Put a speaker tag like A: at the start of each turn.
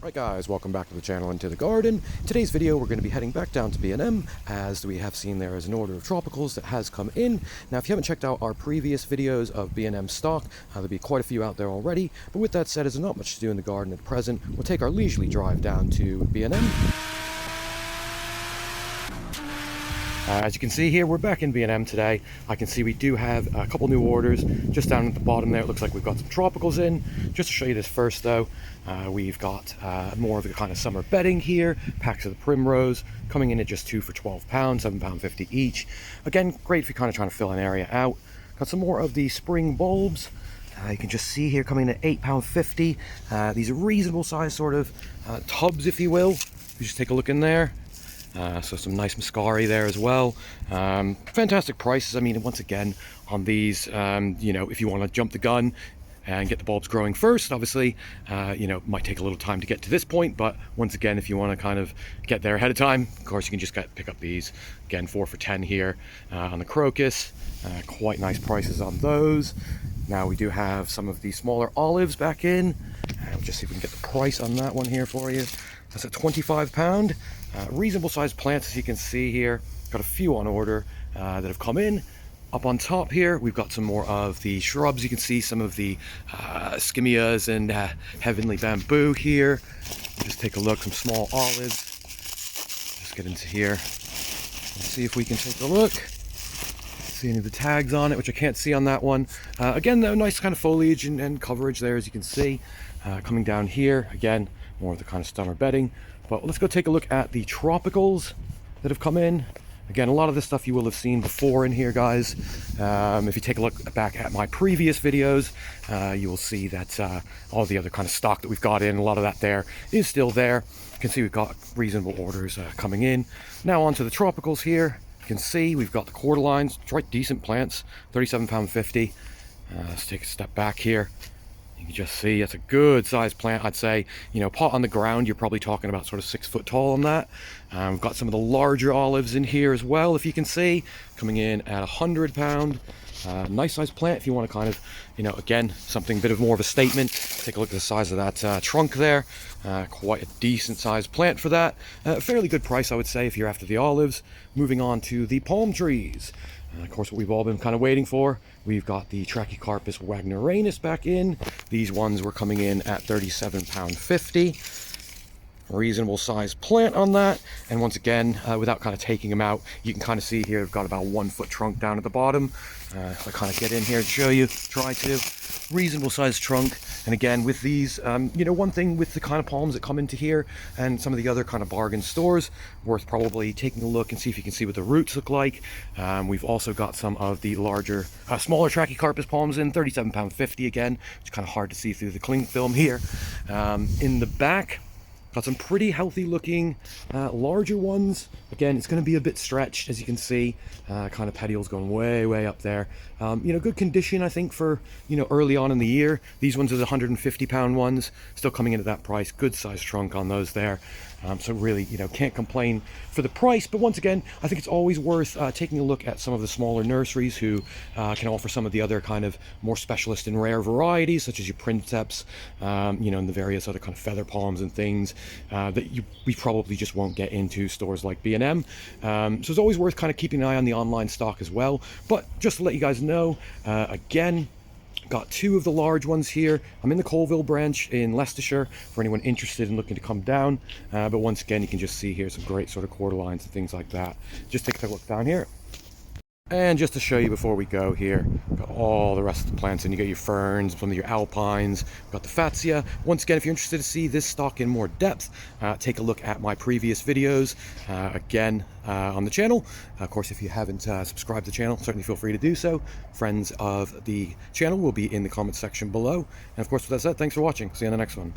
A: Right guys, welcome back to the channel and to the garden. In today's video we're going to be heading back down to B&M, as we have seen there is an order of tropicals that has come in. Now if you haven't checked out our previous videos of B&M stock, there'll be quite a few out there already, but with that said, there's not much to do in the garden at present. We'll take our leisurely drive down to B&M. As you can see here, we're back in B&M today. I can see we do have a couple new orders. Just down at the bottom there, it looks like we've got some tropicals in. Just to show you this first though, we've got more of the kind of summer bedding here. Packs of the primrose, coming in at just two for £12, £7.50 each. Again, great if you're kind of trying to fill an area out. Got some more of the spring bulbs. You can just see here coming in at £8.50. These are reasonable size sort of tubs, if you will. You just take a look in there. So some nice muscari there as well. Fantastic prices. I mean, once again, on these, you know, if you want to jump the gun and get the bulbs growing first, obviously, you know, it might take a little time to get to this point, but once again, if you want to kind of get there ahead of time, of course, you can just pick up these. Again, 4 for £10 here on the crocus. Quite nice prices on those. Now we do have some of the smaller olives back in. We'll just see if we can get the price on that one here for you. That's at £25. Reasonable sized plants, as you can see here. Got a few on order that have come in. Up on top here, we've got some more of the shrubs. You can see some of the skimmias and heavenly bamboo here. Just take a look, some small olives. Just get into here. Let's see if we can take a look. See any of the tags on it, which I can't see on that one. Again, though, nice kind of foliage and coverage there, as you can see. Coming down here, again, more of the kind of summer bedding. But let's go take a look at the tropicals that have come in. Again, a lot of this stuff you will have seen before in here, guys. If you take a look back at my previous videos, you will see that all the other kind of stock that we've got in, a lot of that there is still there. You can see we've got reasonable orders coming in. Now onto the tropicals here. You can see we've got the quarterlines, quite decent plants, £37.50. Let's take a step back here. You can just see it's a good sized plant. I'd say, you know, pot on the ground, you're probably talking about sort of 6 foot tall on that. We've got some of the larger olives in here as well, if you can see, coming in at £100. Nice sized plant if you want to kind of, you know, again, something a bit of more of a statement. Take a look at the size of that trunk there. Quite a decent sized plant for that. Fairly good price, I would say, if you're after the olives. Moving on to the palm trees. Of course, what we've all been kind of waiting for. We've got the Trachycarpus wagneranus back in. These ones were coming in at £37.50. Reasonable sized plant on that. And once again, without kind of taking them out, you can kind of see here, I've got about 1 foot trunk down at the bottom. If I kind of get in here and show you, try to. Reasonable sized trunk. And again, with these, you know, one thing with the kind of palms that come into here and some of the other kind of bargain stores, worth probably taking a look and see if you can see what the roots look like. We've also got some of the larger, smaller Trachycarpus palms in, £37.50 again. It's kind of hard to see through the cling film here. In the back, got some pretty healthy looking larger ones. Again, it's going to be a bit stretched, as you can see. Kind of petioles going way up there. You know, good condition, I think, for, you know, early on in the year. These ones are the £150 ones, still coming in at that price. Good size trunk on those there. So really, you know, can't complain for the price. But once again, I think it's always worth taking a look at some of the smaller nurseries who can offer some of the other kind of more specialist and rare varieties, such as your princeps, you know, and the various other kind of feather palms and things that we probably just won't get into stores like B&M. So it's always worth kind of keeping an eye on the online stock as well. But just to let you guys know, again, got 2 of the large ones here. I'm in the Colville branch in Leicestershire for anyone interested in looking to come down. But once again, you can just see here some great sort of quarter lines and things like that. Just take a look down here. And just to show you before we go here, got all the rest of the plants in. You got your ferns, some of your alpines, got the fatsia. Once again, if you're interested to see this stock in more depth, take a look at my previous videos again on the channel. Of course, if you haven't subscribed to the channel, certainly feel free to do so. Friends of the channel will be in the comment section below. And of course, with that said, thanks for watching. See you on the next one.